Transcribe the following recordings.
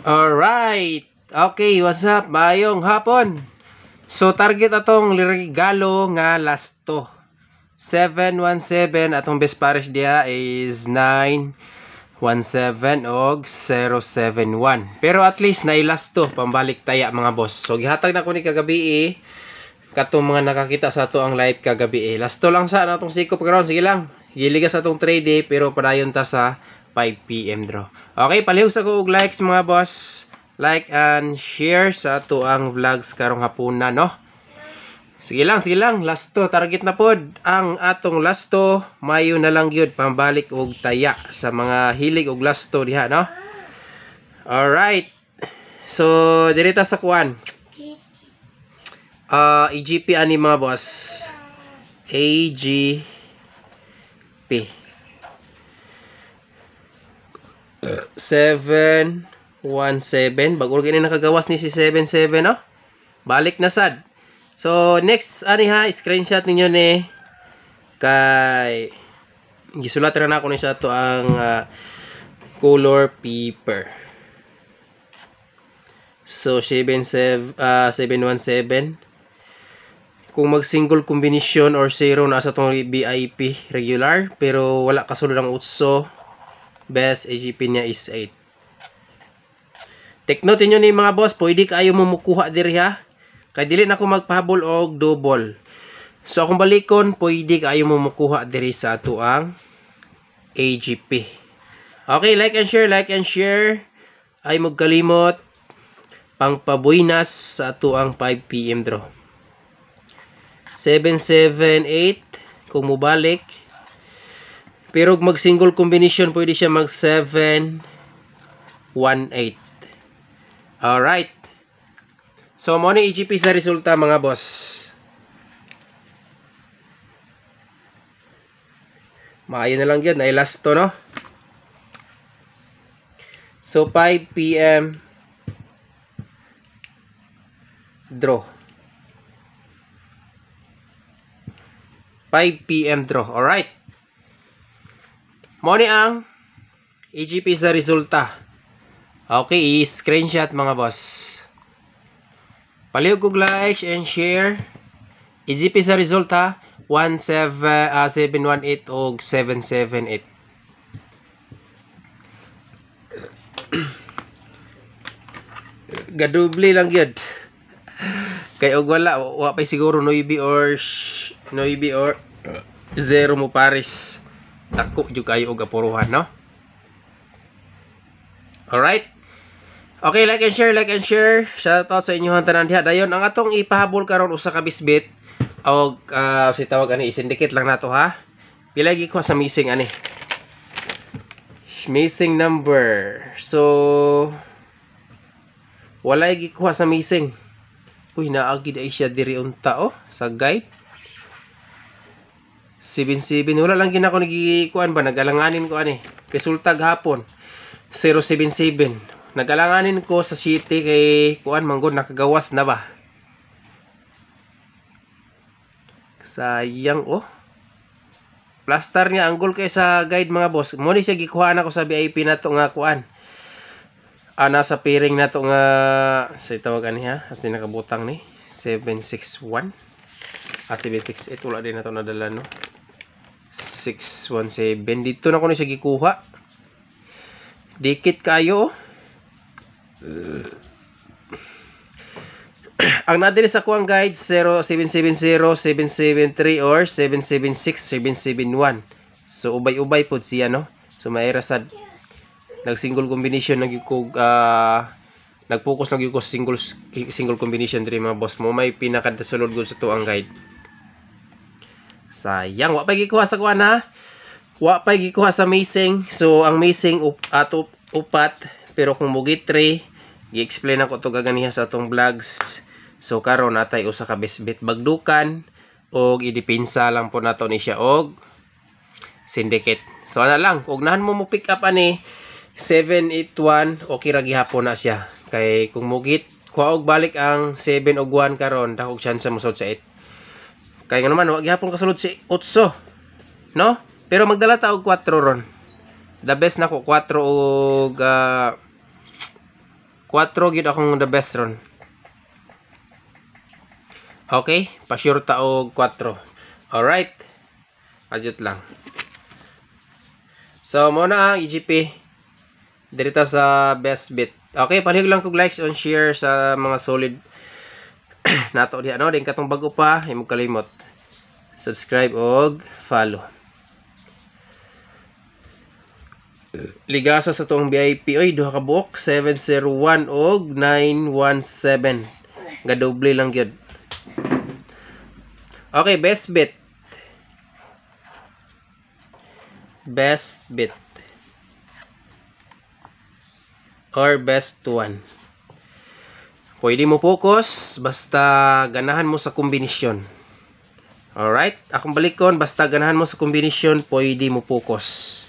Alright. Okay, what's up? Maayong hapon. So, target atong regalo nga last to. 717 atong best parish dia is 917 og 071. Pero at least na last to pambalik taya mga boss. So, gihatag na ko ni kagabi katong mga nakakita sa ato ang live kagabi Last to lang sa atong sikop karon. Sige lang. Giligas atong trade pero padayon ta sa 5 PM draw. Okay, palihog sa ko og likes mga boss. Like and share sa ato ang vlogs karong hapuna, no? Sige lang, last to, target na pod ang atong last to, mayo na lang gyud pambalik og taya sa mga hilig og last to diha, no? Alright. So, dirita sa kuan. EGP ani mga boss. AGP. 717 bago gini nakagawas ni si 77, no? Balik na sad. So next ani ha, screenshot ninyo ni kay gisulat ra na ako ni sa to ang color paper. So 717 kung mag single combination or zero na sa tong VIP regular pero wala kasulod ang utso, best AGP niya is 8. Take note niyo ni mga boss, pwede kayo mumukuha diri ha. Kay dili na ako magpahabol og double. So akong balikon, pwede kayo mumukuha diri sa ato ang AGP. Okay, like and share. Ay magkalimot pangpabuinas sa ato ang 5 PM draw. 778 kung mubalik. Pero mag single combination pwede siya mag 718. Alright. So, mo ni EGP sa resulta mga boss. Maayo na lang yun. Nai-last to, no? So, 5 PM draw. 5 PM draw. Alright. Mo ni ang EGP sa resulta. Okay, screenshot mga boss. Palihog og like and share. EGP sa resulta 718 og 778. Gaduble lang gyud. Kay og wala pa siguro noibi or zero mo pares. Dako jud kayo og apuruhan, no? Alright. Okay, like and share. Shoutout sa inyo tanan diha. Dayon ang atong ipahabol karon usa ka bisbit og si tawag ani isindicate lang nato ha. Pila gi ko sa missing ani. Missing number. So wala gi ko sa missing. Uy, naagi dai siya diri unta sa guide. 77 wala lang ginako nagikuan ba nagalanganin ko ani. Resulta gahapon 077. Nagalanganin ko sa city kay kuan manggod nakagawas na ba. Sayang Plaster niya anggol kay sa guide mga boss. Mo ni siya gikuha na ko sa VIP na to nga kuan. Nasa pairing na to nga sa tawagan niya at nakabutang ni 761. 768 wala din na to nadala, no. 617 dito na ko ni siya gikuha. Dikit kayo ang nadiri sa kuang guide 0770, 773 or 776, 771. So ubay-ubay pod siya, no. So maira sad nag single combination nag-focus na gyud ko single combination diri mga boss mo. May pinakasulod gud sa tuang guide. Sayang wa pa gikuha sa kuan ha. Wa pa gikuha sa missing. So ang missing upat pero kung mugi 3 gi-explain ako to gaganiha sa atong vlogs. So karon natay usa ka bisbit bagdukan og idipinsa lang po nato ni siya og syndicate. So ana lang kung nahan mo pick up ani 781 okay ra gihapon na siya. Kay kung mugit kuha og balik ang 7 og 1 karon dakog chance mo sa 8. Kay nga naman wa gihapon kasulod si 8, no? Pero magdala ta og 4 ron. The best nako 4 og 4 gyud akong the best ron. Okay, pa-sure ta og 4. Alright. Adjust lang. So, muna ang EGP. Dirita sa best bet. Okay, palihog lang kog likes on share sa mga solid nato diha, no? Din katong bago pa, imong kalimot. Subscribe og follow. Ligasa sa tuong VIP. Oy, duha ka buok. 701 og 917. Gadoble lang gyud. Okay, best bet. Best bet. Or best one. Pwede mo focus, basta ganahan mo sa kombinasyon. Alright? Akong balikon, basta ganahan mo sa kombinasyon, pwede mo focus.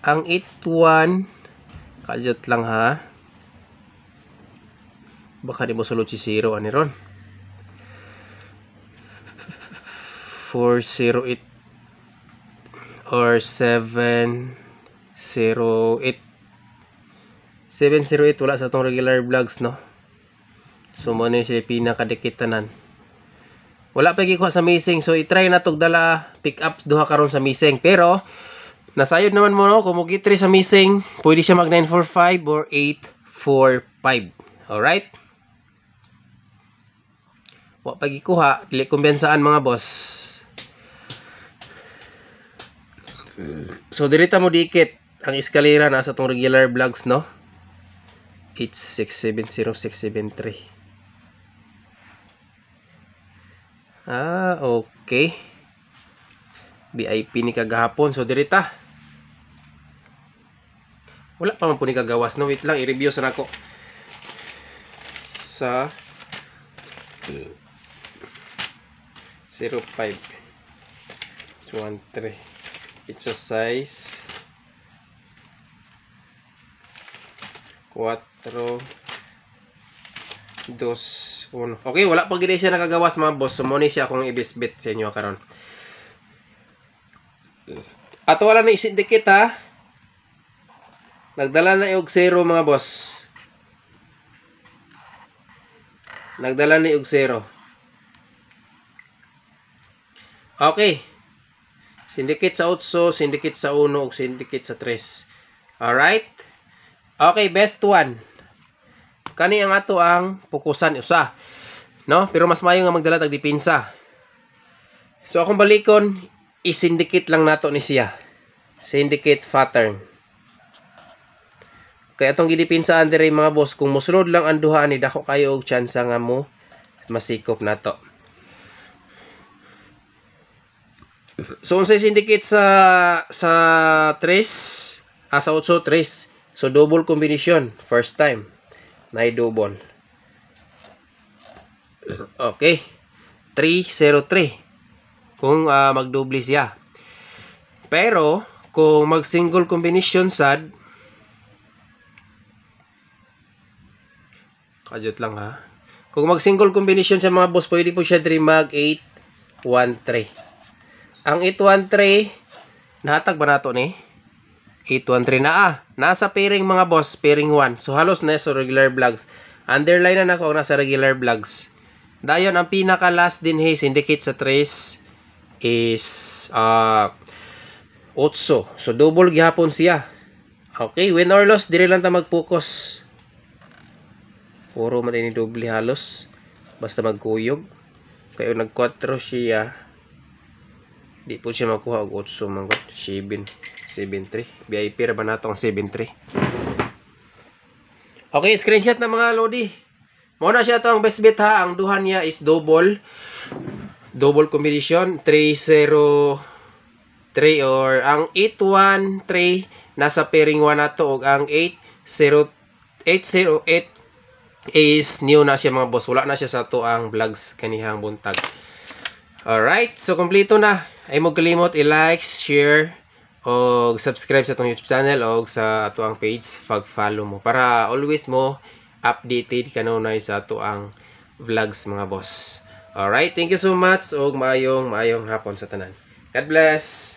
Ang 8-1, kajot lang ha. Baka di mo sulod si 0, ani ron. 408 or 708. 708 wala sa tong regular vlogs, no? So mo ni siya pinakadikitanan. Wala pa gikuha sa missing, so i-try na tog dala pick up duha karon sa missing. Pero nasayod naman mo, no? Kung mo gitry sa missing, pwede siya mag 945 or 845. Alright? Wa pa gikuha, dili kumbensaan mga boss. So dirita mo dikit ang eskalera na sa tong regular vlogs, no? 8670673. Okay. VIP ni kagahapon. So dirita. Wala pa man po ni kagawas, no? Wait lang, i-review sa nako. Sa 05 13. It's a size 4 2 1. Okay, wala pa gid siya nakagawas mga boss. So mo ni siya akong ibisbit sa inyo karon. Ato wala na isindikit ha. Nagdala na og 0 mga boss. Nagdala ni og 0. Okay. Syndicate sa 8, syndicate sa 1, ug syndicate sa 3. Alright? Okay, best one. Kani ang ato ang pukusan usa. No? Pero mas mayo nga magdala tag dipinsa. So akong balikon, i-syndicate lang nato ni siya. Syndicate pattern. Kaya atong gidipinsaan dire mga boss, kung mosulod lang ang duha ni dako kayo og tsansa nga mo masikop nato. So unsay syndicate sa 3, sa 8 3. So double combination first time. Nay double. Okay. 303. Kung magdoble siya. Pero kung mag single combination sad, kajot lang ha. Kung mag single combination sa mga boss, pwede po siya diri mag 813. Ang 813, nahatag ba nato ni? 813 na nasa pairing mga boss, pairing 1. So halos na sa regular vlogs. Underline na nako nasa regular vlogs. Dayon ang pinaka last din hey, syndicate sa 3 is 8. So double gihapon siya. Okay, win or loss, dire lang ta mag-focus. Puro man ini doble halos. Basta magkuyog. Kayo nag 4 siya. Di po siya makuha og 8 man gud. 7-3. VIP ra ba nato ang 7-3. Okay, screenshot na mga lodi. Mo na siya to ang best bet ha. Ang duha niya is double combination 303 or ang 813 nasa pairing 1 nato og ang 808 is new na siya mga boss. Wala na siya sa to ang vlogs kanihang buntag. Alright, so kompleto na. Ay mo kalimot i-like, share o subscribe sa itong YouTube channel o sa ato ang page, pag-follow mo para always mo updated kanunay sa ato ang vlogs mga boss. Alright, thank you so much o maayong hapon sa tanan. God bless.